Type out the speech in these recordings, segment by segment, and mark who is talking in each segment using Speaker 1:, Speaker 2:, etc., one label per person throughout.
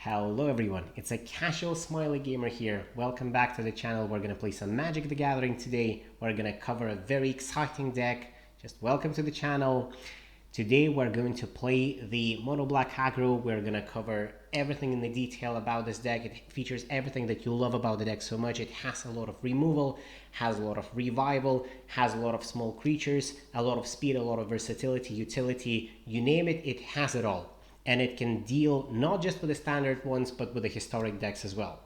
Speaker 1: Hello everyone, it's a casual smiley gamer here. Welcome back to the channel. We're gonna play some Magic the Gathering today. We're gonna cover a very exciting deck. Just welcome to the channel. Today we're going to play the Mono Black Aggro. We're gonna cover everything in the detail about this deck. It features everything that you love about the deck so much. It has a lot of removal, has a lot of revival, has a lot of small creatures, a lot of speed, a lot of versatility, utility, you name it, it has it all. And it can deal not just with the standard ones, but with the historic decks as well.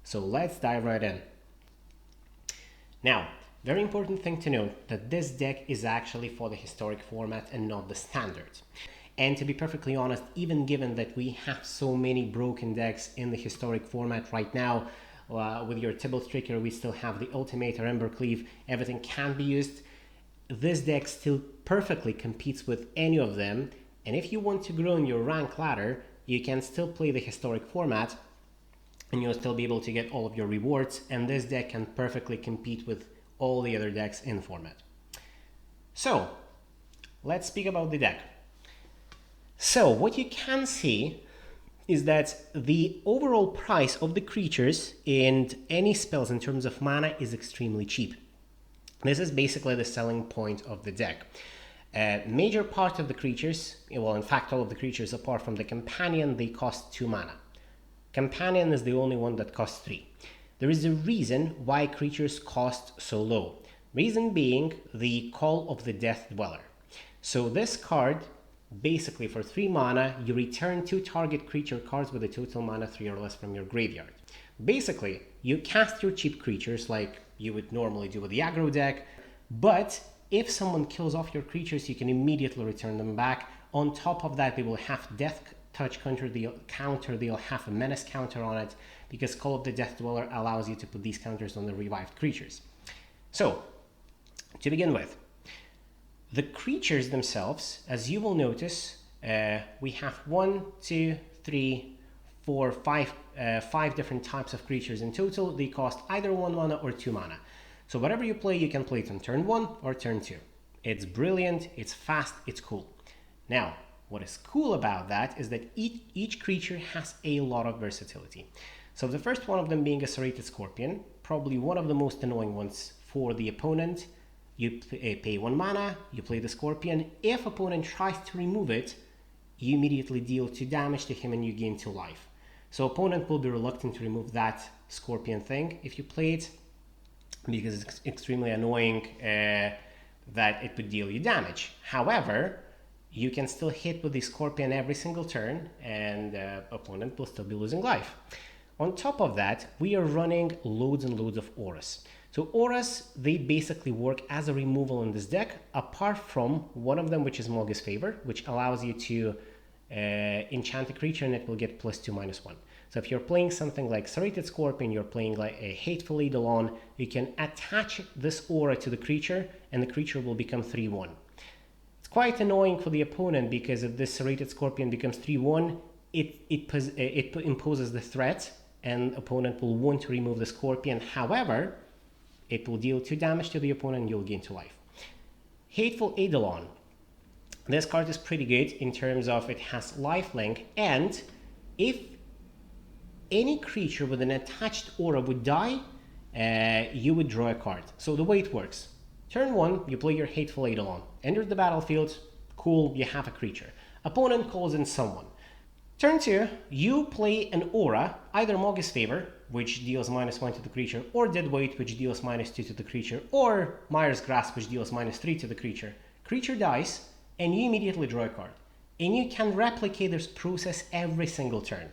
Speaker 1: So let's dive right in. Now, very important thing to note that this deck is actually for the historic format and not the standard. And to be perfectly honest, even given that we have so many broken decks in the historic format right now, with your Tibble Trigger, we still have the Ultimate or Embercleave, everything can be used. This deck still perfectly competes with any of them. And if you want to grow in your rank ladder, you can still play the historic format and you'll still be able to get all of your rewards. And this deck can perfectly compete with all the other decks in the format. So let's speak about the deck. So what you can see is that the overall price of the creatures and any spells in terms of mana is extremely cheap. This is basically the selling point of the deck. Major part of the creatures, well, in fact, all of the creatures apart from the companion, they cost 2 mana. Companion is the only one that costs 3. There is a reason why creatures cost so low. Reason being the Call of the Death Dweller. So this card, basically for 3 mana, you return 2 target creature cards with a total mana 3 or less from your graveyard. Basically, you cast your cheap creatures like you would normally do with the aggro deck, but if someone kills off your creatures, you can immediately return them back. On top of that, they will have Death Touch counter, they'll have a Menace counter on it, because Call of the Death Dweller allows you to put these counters on the revived creatures. So, to begin with, the creatures themselves, as you will notice, we have 1, 2, 3, 4, 5 different types of creatures in total. They cost either 1 mana or 2 mana. So whatever you play, you can play it on turn 1 or turn 2. It's brilliant, it's fast, it's cool. Now, what is cool about that is that each creature has a lot of versatility. So the first one of them being a Serrated Scorpion, probably one of the most annoying ones for the opponent. You pay 1 mana, you play the Scorpion. If opponent tries to remove it, you immediately deal 2 damage to him and you gain 2 life. So opponent will be reluctant to remove that Scorpion thing if you play it, because it's extremely annoying that it would deal you damage. However, you can still hit with the Scorpion every single turn and opponent will still be losing life. On top of that, we are running loads and loads of auras. So auras, they basically work as a removal in this deck, apart from one of them, which is Moggy's Favor, which allows you to enchant a creature and it will get +2/-1. So if you're playing something like Serrated Scorpion, you're playing like a Hateful Eidolon, you can attach this aura to the creature and the creature will become 3/1. It's quite annoying for the opponent because if this Serrated Scorpion becomes 3/1, it imposes the threat and opponent will want to remove the Scorpion. However, it will deal 2 damage to the opponent and you'll gain 2 life. Hateful Eidolon. This card is pretty good in terms of it has lifelink, and if any creature with an attached aura would die, you would draw a card. So the way it works, turn 1, you play your Hateful Eidolon, enter the battlefield, cool, you have a creature. Opponent calls in someone. Turn 2, you play an aura, either Moggy's Favor, which deals -1 to the creature, or Deadweight, which deals -2 to the creature, or Mire's Grasp, which deals -3 to the creature. Creature dies, and you immediately draw a card. And you can replicate this process every single turn,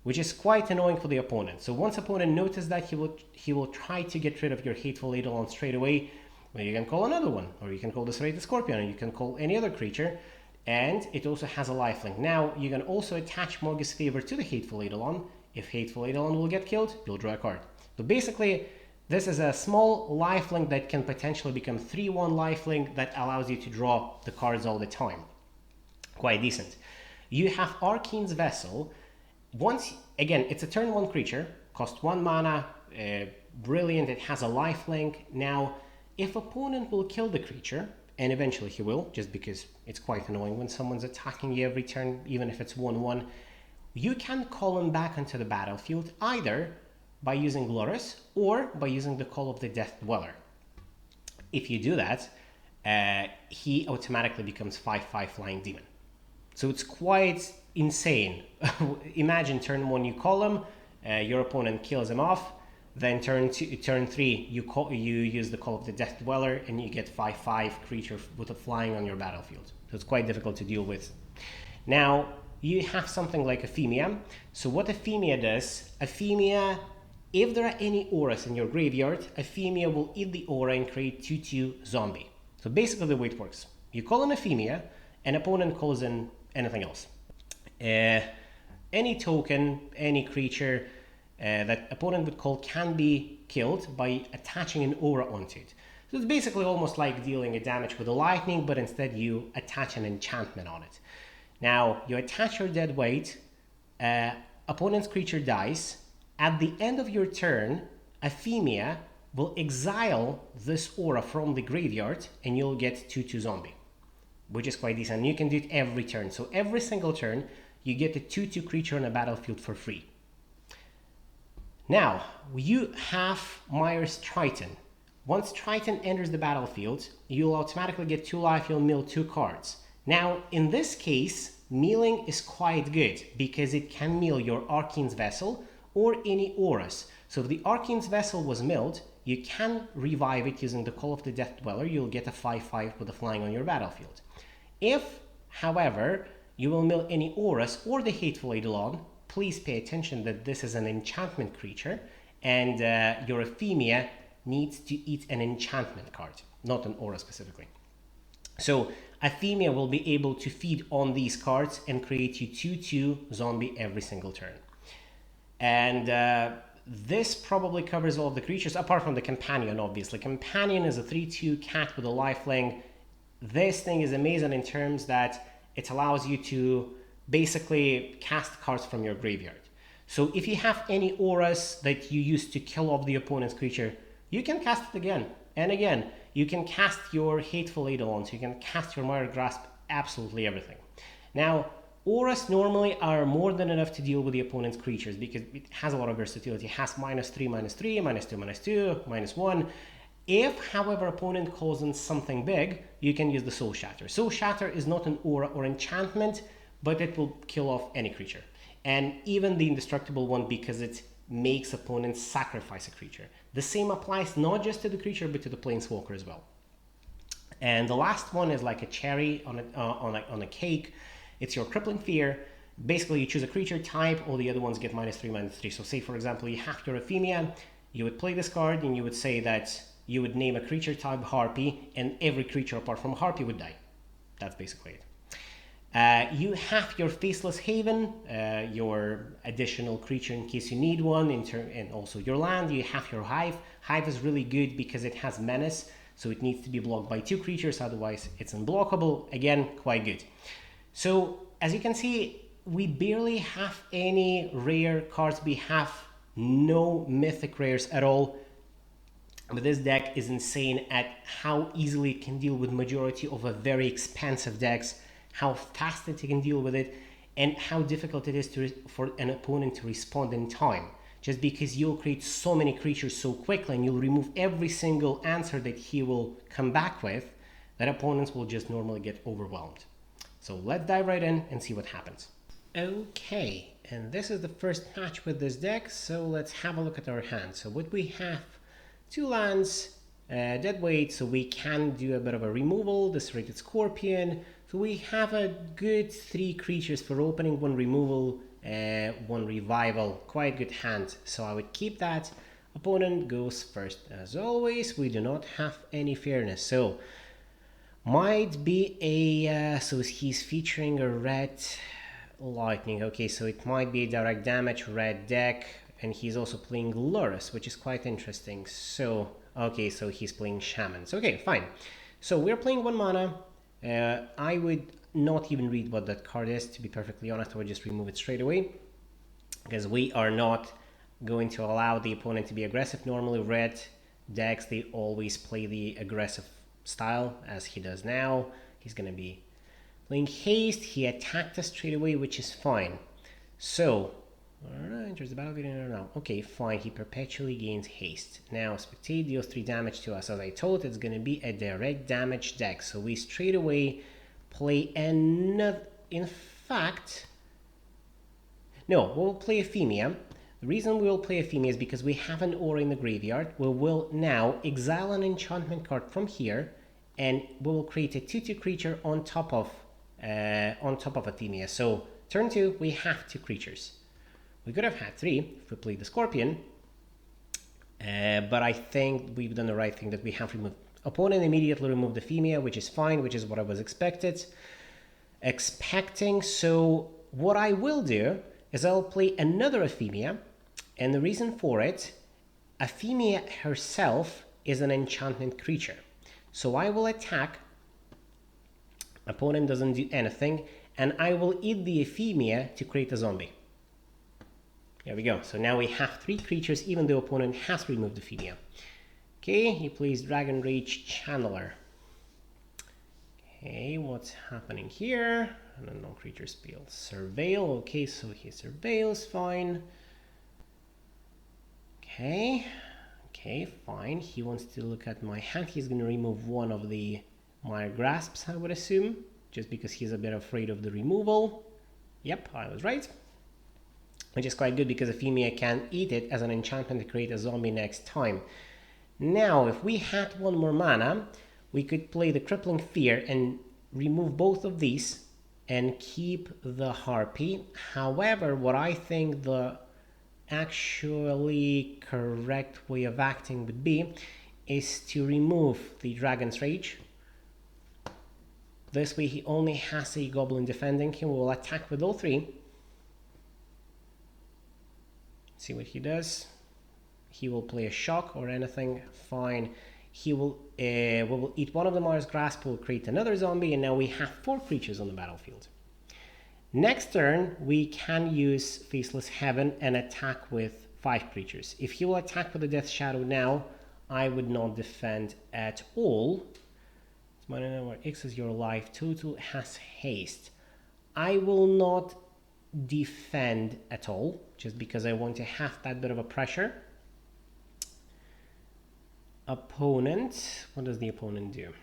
Speaker 1: which is quite annoying for the opponent. So once opponent notices that, he will try to get rid of your Hateful Eidolon straight away. Well, you can call another one, or you can call the Serrated Scorpion, or you can call any other creature, and it also has a lifelink. Now, you can also attach Moggy's Favor to the Hateful Eidolon. If Hateful Eidolon will get killed, you'll draw a card. So basically, this is a small lifelink that can potentially become 3/1 lifelink that allows you to draw the cards all the time. Quite decent. You have Arcane's Vessel. Once again, it's a turn 1 creature, cost 1 mana, brilliant, it has a lifelink. Now, if opponent will kill the creature, and eventually he will, just because it's quite annoying when someone's attacking you every turn, even if it's 1/1, you can call him back onto the battlefield either by using Glorus or by using the Call of the Death Dweller. If you do that, he automatically becomes 5/5 Flying Demon. So it's quite insane. Imagine turn 1 you call him, your opponent kills him off, then turn 3 you use the Call of the Death Dweller and you get 5/5 creature with a flying on your battlefield. So it's quite difficult to deal with. Now you have something like Ephemia. So what Ephemia does, Ephemia, if there are any auras in your graveyard, Ephemia will eat the aura and create 2/2 zombie. So basically the way it works, you call in Ephemia, an opponent calls in anything else. Any token, any creature that opponent would call can be killed by attaching an aura onto it. So it's basically almost like dealing a damage with a lightning, but instead you attach an enchantment on it. Now you attach your dead weight, opponent's creature dies. At the end of your turn, Ephemia will exile this aura from the graveyard and you'll get 2/2 zombie, which is quite decent. You can do it every turn. So every single turn, you get a 2/2 creature on a battlefield for free. Now, you have Myers Triton. Once Triton enters the battlefield, you'll automatically get 2 life, you'll mill 2 cards. Now, in this case, milling is quite good because it can mill your Arcane's Vessel or any auras. So if the Arcane's Vessel was milled, you can revive it using the Call of the Death Dweller. You'll get a 5/5 with a flying on your battlefield. If, however, you will mill any auras or the Hateful Eidolon, please pay attention that this is an enchantment creature and your Ephemia needs to eat an enchantment card, not an aura specifically. So Ephemia will be able to feed on these cards and create you 2/2 zombie every single turn. And this probably covers all of the creatures, apart from the Companion, obviously. Companion is a 3/2 cat with a lifelink. This thing is amazing in terms that it allows you to basically cast cards from your graveyard. So if you have any auras that you use to kill off the opponent's creature, you can cast it again and again. You can cast your Hateful Eidolons, you can cast your Mire Grasp, absolutely everything. Now, auras normally are more than enough to deal with the opponent's creatures because it has a lot of versatility. It has -3/-3, -2/-2, -1. If, however, opponent calls in something big, you can use the Soul Shatter. Soul Shatter is not an aura or enchantment, but it will kill off any creature. And even the indestructible one, because it makes opponents sacrifice a creature. The same applies not just to the creature, but to the Planeswalker as well. And the last one is like a cherry on a cake. It's your Crippling Fear. Basically, you choose a creature type, all the other ones get -3/-3. So say, for example, you have your Ephemia, you would play this card, and you would say that you would name a creature type Harpy, and every creature apart from Harpy would die. That's basically it. You have your Faceless Haven, your additional creature in case you need one, and also your land. You have your Hive. Hive is really good because it has Menace, so it needs to be blocked by 2 creatures, otherwise it's unblockable. Again, quite good. So, as you can see, we barely have any rare cards. We have no mythic rares at all. But this deck is insane at how easily it can deal with majority of a very expensive decks, how fast it can deal with it, and how difficult it is for an opponent to respond in time. Just because you'll create so many creatures so quickly and you'll remove every single answer that he will come back with, that opponents will just normally get overwhelmed. So let's dive right in and see what happens. Okay, and this is the first match with this deck, so let's have a look at our hand. So what we have, 2 lands, dead weight, so we can do a bit of a removal, the Serrated Scorpion. So we have a good 3 creatures for opening, 1 removal, 1 revival. Quite good hand, so I would keep that. Opponent goes first as always. We do not have any fairness, so might be a so he's featuring a red lightning. Okay, so it might be a direct damage red deck, and he's also playing Loris, which is quite interesting. So okay, so he's playing Shamans. Okay, fine. So we're playing 1 mana. I would not even read what that card is, to be perfectly honest. I would just remove it straight away, because we are not going to allow the opponent to be aggressive. Normally red decks, they always play the aggressive style, as he does now. He's going to be playing haste. He attacked us straight away, which is fine. So, enters the battlefield now. Okay, fine. He perpetually gains haste. Now, Spectate deals 3 damage to us. As I told, it's going to be a direct damage deck. So we straight away play another. In fact, no, we'll play Ephemia. The reason we will play Ephemia is because we have an aura in the graveyard. We will now exile an enchantment card from here, and we will create a 2/2 creature on top of Ephemia. So turn 2, we have 2 creatures. We could have had 3 if we played the Scorpion, but I think we've done the right thing that we have removed. Opponent immediately removed Ephemia, which is fine, which is what I was expecting. So what I will do is I'll play another Ephemia, and the reason for it, Ephemia herself is an enchantment creature. So I will attack, opponent doesn't do anything, and I will eat the Ephemia to create a zombie. There we go. So now we have 3 creatures, even though opponent has removed Ephemia. Okay, he plays Dragon Rage Channeler. Okay, what's happening here? I don't know, creature spell. Surveil, okay, so he surveils, fine. Okay, fine. He wants to look at my hand. He's going to remove one of the Mire Grasps, I would assume, just because he's a bit afraid of the removal. Yep, I was right. Which is quite good because Ephemia can eat it as an enchantment to create a zombie next time. Now, if we had 1 more mana, we could play the Crippling Fear and remove both of these and keep the Harpy. However, what I think the actually correct way of acting would be is to remove the Dragon's Rage. This way he only has a Goblin defending him. We will attack with all 3. See what he does. He will play a shock or anything, fine. He will, we will eat one of the Mire's Grasp, will create another zombie, and now we have 4 creatures on the battlefield. Next turn, we can use Faceless Heaven and attack with 5 creatures. If he will attack with the Death Shadow now, I would not defend at all. It's my number X is your life, total has haste. I will not defend at all, just because I want to have that bit of a pressure. Opponent, what does the opponent do?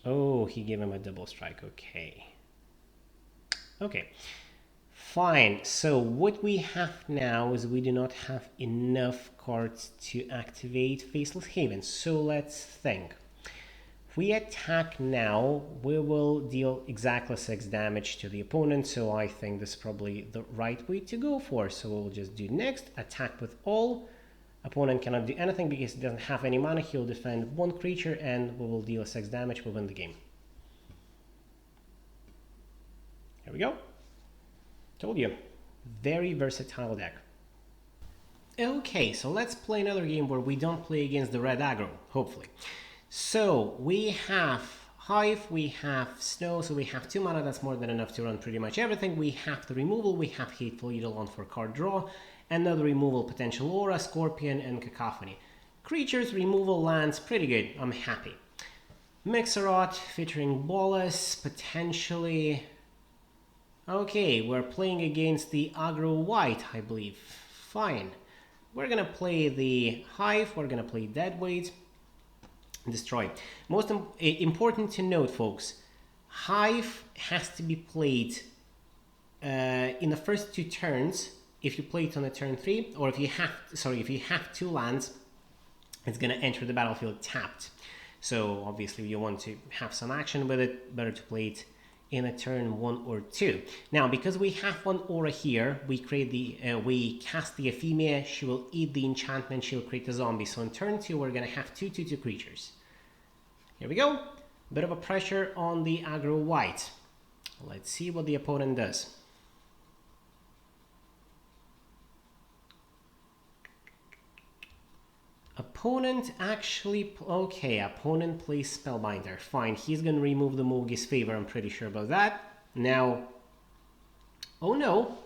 Speaker 1: Oh, he gave him a double strike, okay. Okay, fine. So what we have now is we do not have enough cards to activate Faceless Haven. So let's think. If we attack now, we will deal exactly 6 damage to the opponent. So I think this is probably the right way to go for. So we'll just do next, attack with all. Opponent cannot do anything because he doesn't have any mana. He'll defend 1 creature and we will deal 6 damage. We win the game. Here we go. Told you. Very versatile deck. Okay, so let's play another game where we don't play against the red aggro, hopefully. So we have Hive, we have Snow, so we have 2 mana. That's more than enough to run pretty much everything. We have the removal, we have Hateful Eidolon for card draw. Another removal, Potential Aura, Scorpion, and Cacophony. Creatures, removal, lands, pretty good. I'm happy. Mixerot featuring Bolas, potentially. Okay, we're playing against the Aggro White, I believe. Fine. We're gonna play the Hive, we're gonna play Deadweight, Destroy. Most important to note, folks, Hive has to be played in the first 2 turns. If you play it on a turn 3, or if you have 2 lands, it's going to enter the battlefield tapped. So obviously you want to have some action with it, better to play it in a turn 1 or 2. Now, because we have 1 aura here, we cast the Ephemia, she will eat the enchantment, she'll create a zombie. So in turn 2, we're going to have 2/2 creatures. Here we go. Bit of a pressure on the Aggro White. Let's see what the opponent does. Opponent actually, okay, opponent plays Spellbinder. Fine, he's going to remove the Mogi's Favor, I'm pretty sure about that. Now, oh no.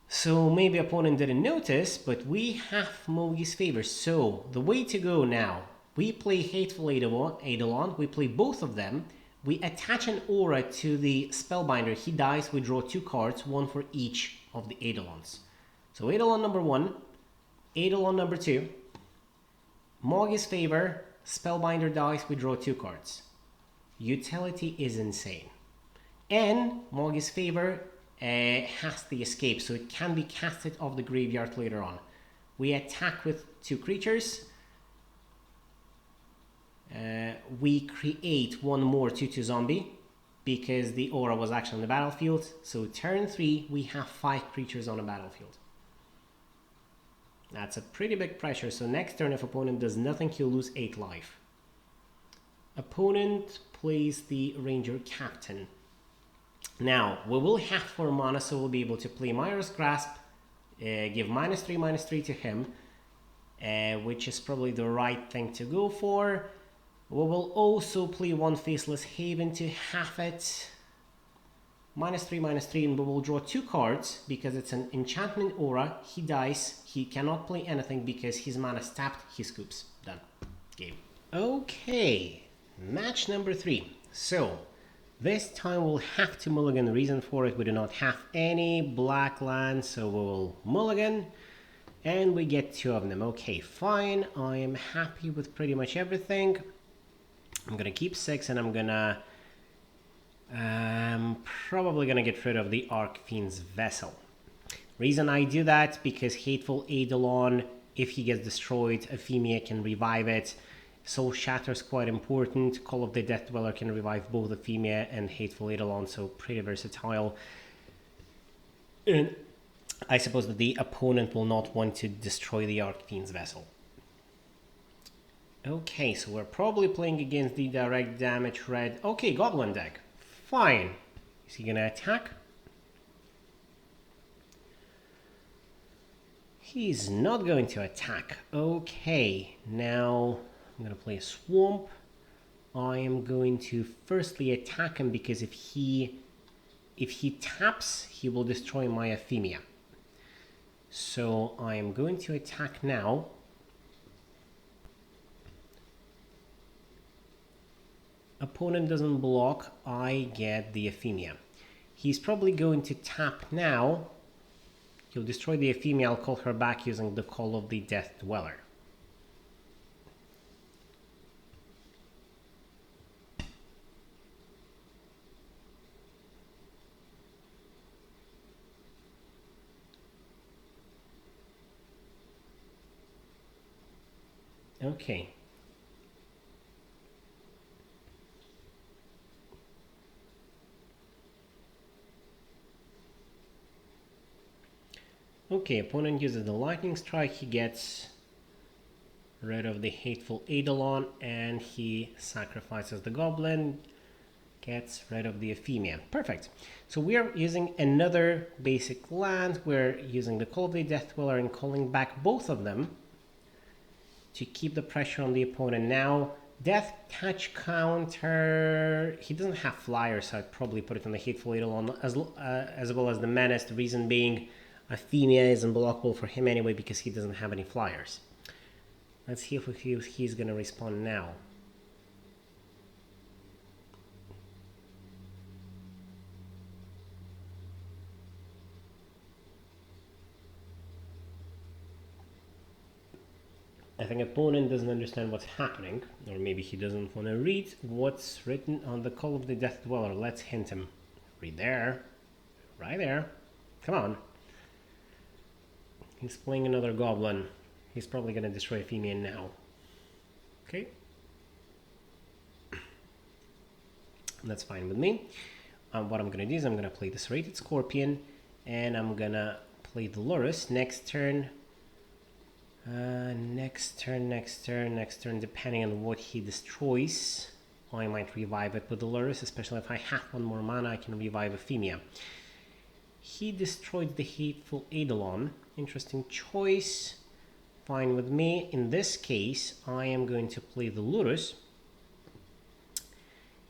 Speaker 1: So maybe opponent didn't notice, but we have Mogi's Favor. So the way to go now, we play Hateful Eidolon, we play both of them. we attach an aura to the Spellbinder. He dies, we draw 2 cards, 1 for each of the Eidolons. So Eidolon number 1, Eidolon number 2, Moggy's Favor, Spellbinder dies, we draw 2 cards. Utility is insane. And Moggy's Favor has the escape, so it can be casted off the graveyard later on. We attack with 2 creatures. We create 1 more 2/2 zombie because the aura was actually on the battlefield. So turn 3, we have 5 creatures on the battlefield. That's a pretty big pressure. So next turn, if opponent does nothing, he'll lose 8 life. Opponent plays the Ranger Captain. Now, we will have 4 mana, so we'll be able to play Myra's Grasp, give -3/-3 to him, which is probably the right thing to go for. We will also play 1 Faceless Haven to have it -3/-3, and we will draw 2 cards because it's an enchantment aura. He dies, he cannot play anything because his mana is tapped, he scoops. Done. Game. Okay, match number 3. So, this time we'll have to mulligan. The reason for it, we do not have any black lands, so we will mulligan. And we get 2 of them. Okay, fine. I am happy with pretty much everything. I'm gonna keep 6 and I'm gonna probably gonna get rid of the Archfiend's Vessel. Reason I do that, because Hateful Eidolon, if he gets destroyed, Ephemia can revive it. Soul Shatter is quite important. Call of the Death Dweller can revive both Ephemia and Hateful Eidolon, so pretty versatile. And I suppose that the opponent will not want to destroy the Archfiend's Vessel. Okay, so we're probably playing against the direct damage red. Okay, Goblin deck. Fine. Is he gonna attack? He's not going to attack. Okay, now I'm gonna play a Swamp. I am going to firstly attack him because if he taps, he will destroy my Ephemia. So I am going to attack now. Opponent doesn't block, I get the Ephemia. He's probably going to tap now. He'll destroy the Ephemia, I'll call her back using the Call of the Death Dweller. Okay. Okay, opponent uses the Lightning Strike, he gets rid of the Hateful Eidolon, and he sacrifices the Goblin, gets rid of the Ephemia. Perfect. So we are using another basic land, we're using the Call of the Death Dweller and calling back both of them to keep the pressure on the opponent. Now, Death Touch counter, he doesn't have flyers, so I'd probably put it on the Hateful Eidolon as well as the Menace, the reason being Ephemia is unblockable for him anyway because he doesn't have any flyers. Let's see if he's going to respond now. I think opponent doesn't understand what's happening, or maybe he doesn't want to read what's written on the Call of the Death Dweller. Let's hint him. Read there. Right there. Come on. He's playing another Goblin. He's probably going to destroy Ephemia now. Okay. That's fine with me. What I'm going to do is I'm going to play the Serrated Scorpion, and I'm going to play the Lurrus. Next turn, depending on what he destroys, I might revive it with the Lurrus, especially if I have 1 more mana, I can revive Ephemia. He destroyed the Hateful Eidolon. Interesting choice. Fine with me. In this case, I am going to play the Lurrus.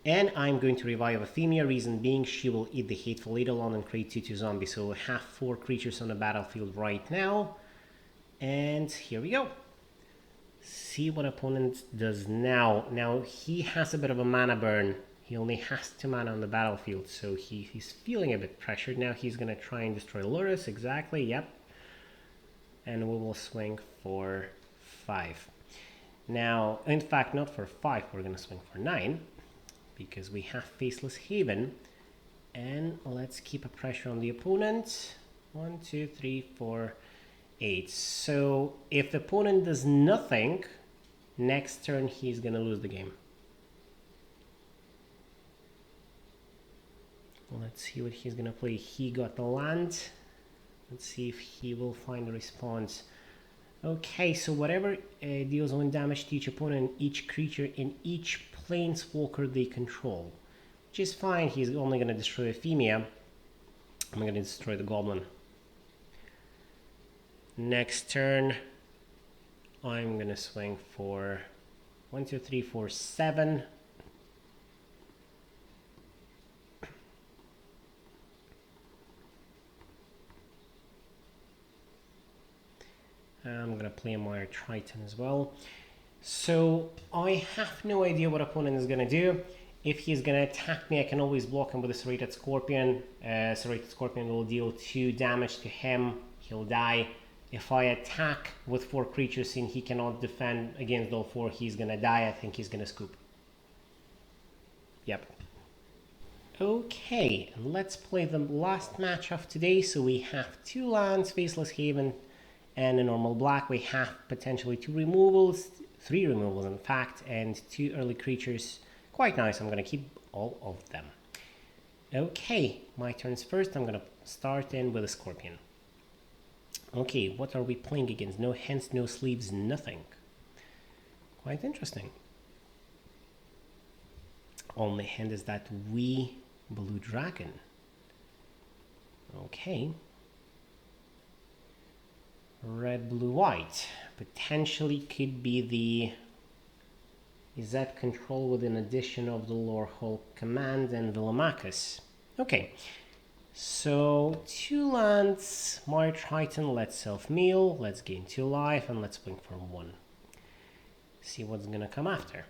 Speaker 1: And I'm going to revive Ephemia, reason being she will eat the Hateful Eidolon and create 2/2 zombies. So we'll have 4 creatures on the battlefield right now. And here we go. See what opponent does now. Now he has a bit of a mana burn. He only has 2 mana on the battlefield, so he's feeling a bit pressured. Now he's going to try and destroy Lurrus, exactly, yep. And we will swing for 5. Now, in fact, not for 5, we're going to swing for 9, because we have Faceless Haven. And let's keep a pressure on the opponent. 1, 2, 3, 4, 8. So if the opponent does nothing, next turn he's going to lose the game. Let's see what he's going to play. He got the land. Let's see if he will find a response. Okay, so whatever deals 1 damage to each opponent, each creature in each planeswalker they control. Which is fine, he's only going to destroy Ephemia. I'm going to destroy the Goblin. Next turn, I'm going to swing for 1, 2, 3, 4, 7. I'm going to play my Triton as well. So I have no idea what opponent is going to do. If he's going to attack me, I can always block him with a Serrated Scorpion. Serrated Scorpion will deal 2 damage to him. He'll die. If I attack with 4 creatures and he cannot defend against all 4, he's going to die. I think he's going to scoop. Yep. Okay, let's play the last match of today. So we have 2 lands, Faceless Haven, and a normal black. We have potentially 2 removals, 3 removals in fact, and 2 early creatures. Quite nice. I'm going to keep all of them. Okay, my turns first. I'm going to start in with a Scorpion. Okay, what are we playing against? No hands, no sleeves, nothing. Quite interesting. Only hand is that wee blue dragon. Okay. Red, blue, white. Potentially could be the... Is that control with an addition of the Lorehold command and Villamachus? Okay. So 2 lands, my Triton, let's self-mill, let's gain 2 life, and let's swing for 1. See what's gonna come after.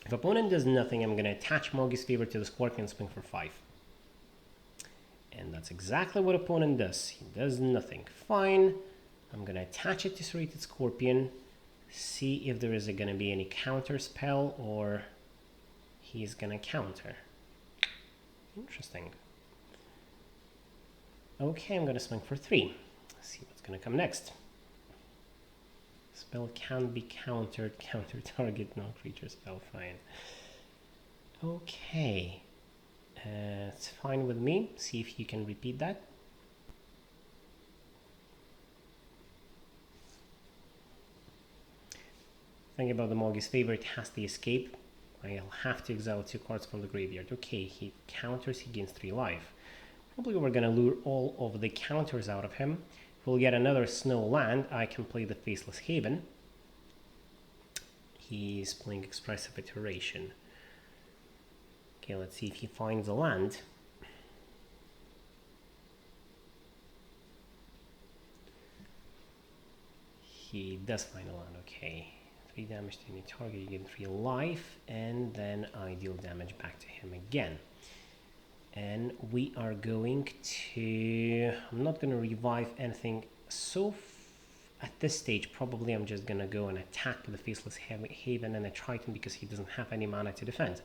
Speaker 1: If opponent does nothing, I'm gonna attach Moggy's Favor to the Scorpion and swing for 5. And that's exactly what opponent does. He does nothing. Fine. I'm gonna attach it to Serrated Scorpion, see if there is gonna be any counter spell or he's gonna counter. Interesting. Okay, I'm going to swing for 3. Let's see what's going to come next. Spell can be countered. Counter target non-creature spell. Fine. Okay. It's fine with me. See if you can repeat that. Think about the Moggy's Favor. It has the escape. I'll have to exile 2 cards from the graveyard. Okay, he counters, he gains 3 life. Probably we're going to lure all of the counters out of him. If we'll get another snow land, I can play the Faceless Haven. He's playing Expressive Iteration. Okay, let's see if he finds a land. He does find a land, okay. 3 damage to any target, you gain 3 life, and then I deal damage back to him again. And we are going to... I'm not going to revive anything. So at this stage, probably I'm just going to go and attack with the Faceless Haven and a Triton because he doesn't have any mana to defend.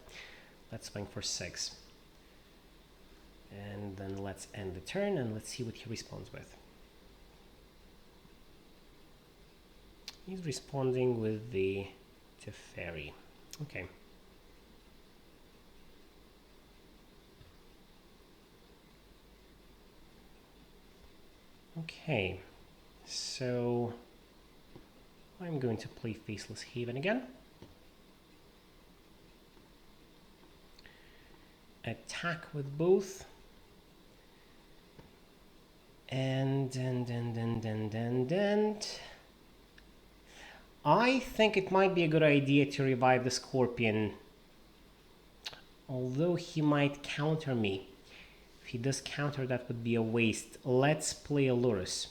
Speaker 1: Let's swing for 6. And then let's end the turn and let's see what he responds with. He's responding with the Teferi. Okay. Okay. So I'm going to play Faceless Haven again. Attack with both. And I think it might be a good idea to revive the Scorpion, although he might counter me. If he does counter, that would be a waste. Let's play a Lurrus.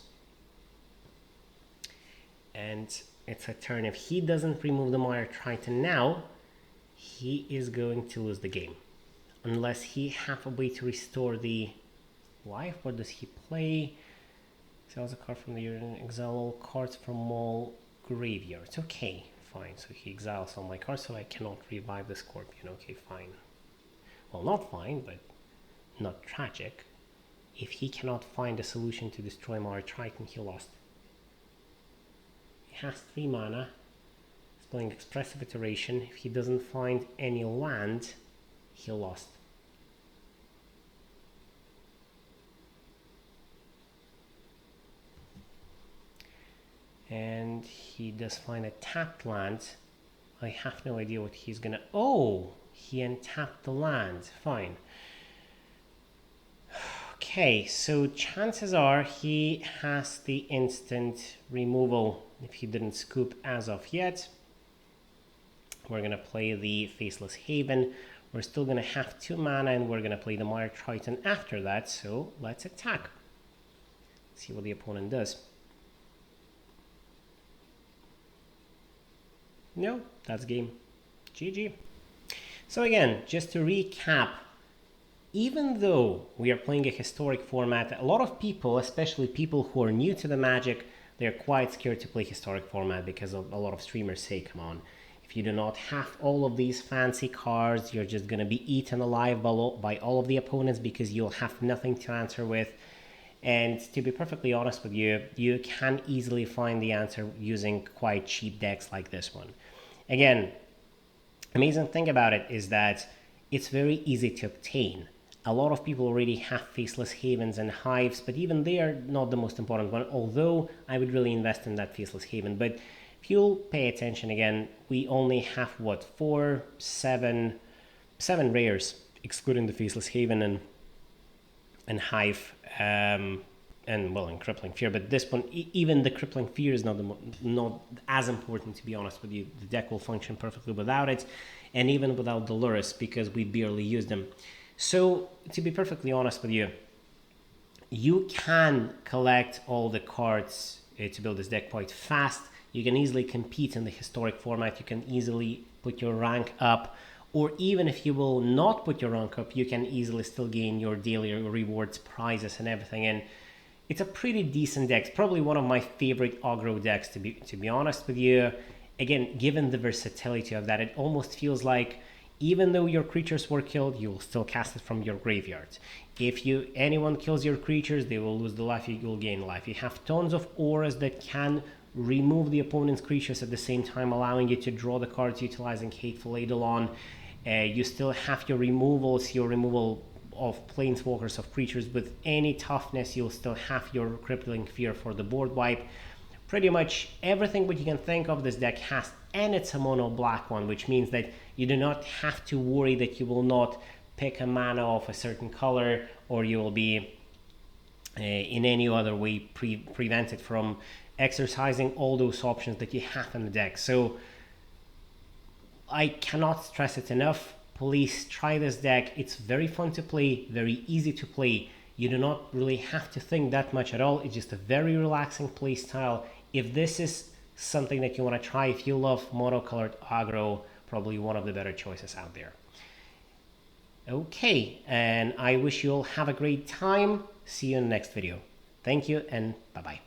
Speaker 1: And it's a turn. If he doesn't remove the Mire Triton now, he is going to lose the game. Unless he has a way to restore the life. What does he play? Sells a card from the exile all cards from all graveyards. Okay, fine. So he exiles all my cards, so I cannot revive the Scorpion. Okay, fine. Well, not fine, but not tragic. If he cannot find a solution to destroy my Triton, he lost. He has 3 mana. He's playing Expressive Iteration. If he doesn't find any land, he lost. And he does find a tapped land. I have no idea what he's gonna... Oh! He untapped the land. Fine. Okay, so chances are he has the instant removal if he didn't scoop as of yet. We're gonna play the Faceless Haven. We're still gonna have 2 mana and we're gonna play the Mire Triton after that, so let's attack. See what the opponent does. No, that's game. GG. So again, just to recap, even though we are playing a historic format, a lot of people, especially people who are new to the Magic, they're quite scared to play historic format because a lot of streamers say, come on, if you do not have all of these fancy cards, you're just going to be eaten alive by all of the opponents because you'll have nothing to answer with. And to be perfectly honest with you, you can easily find the answer using quite cheap decks like this one. Again, amazing thing about it is that it's very easy to obtain. A lot of people already have Faceless Havens and Hives, but even they are not the most important one, although I would really invest in that Faceless Haven. But if you'll pay attention again, we only have, what, 7 rares, excluding the Faceless Haven and Hive, and Crippling Fear. But this one, even the Crippling Fear is not as important, to be honest with you. The deck will function perfectly without it, and even without the Lurrus, because we barely use them. So, to be perfectly honest with you, you can collect all the cards to build this deck quite fast. You can easily compete in the historic format. You can easily put your rank up. Or even if you will not put your rank up, you can easily still gain your daily rewards, prizes, and everything. And it's a pretty decent deck. It's probably one of my favorite aggro decks, to be honest with you. Again, given the versatility of that, it almost feels like even though your creatures were killed, you will still cast it from your graveyard. If anyone kills your creatures, they will lose the life, you will gain life. You have tons of auras that can remove the opponent's creatures at the same time, allowing you to draw the cards utilizing Hateful Eidolon. You still have your removal of planeswalkers, of creatures with any toughness. You'll still have your Crippling Fear for the board wipe. Pretty much everything what you can think of this deck has, and it's a mono black one, which means that you do not have to worry that you will not pick a mana of a certain color, or you will be in any other way prevented from exercising all those options that you have in the deck. So I cannot stress it enough. Please try this deck. It's very fun to play, very easy to play. You do not really have to think that much at all. It's just a very relaxing play style. If this is something that you want to try, if you love monocolored aggro, probably one of the better choices out there. Okay, and I wish you all have a great time. See you in the next video. Thank you, and bye-bye.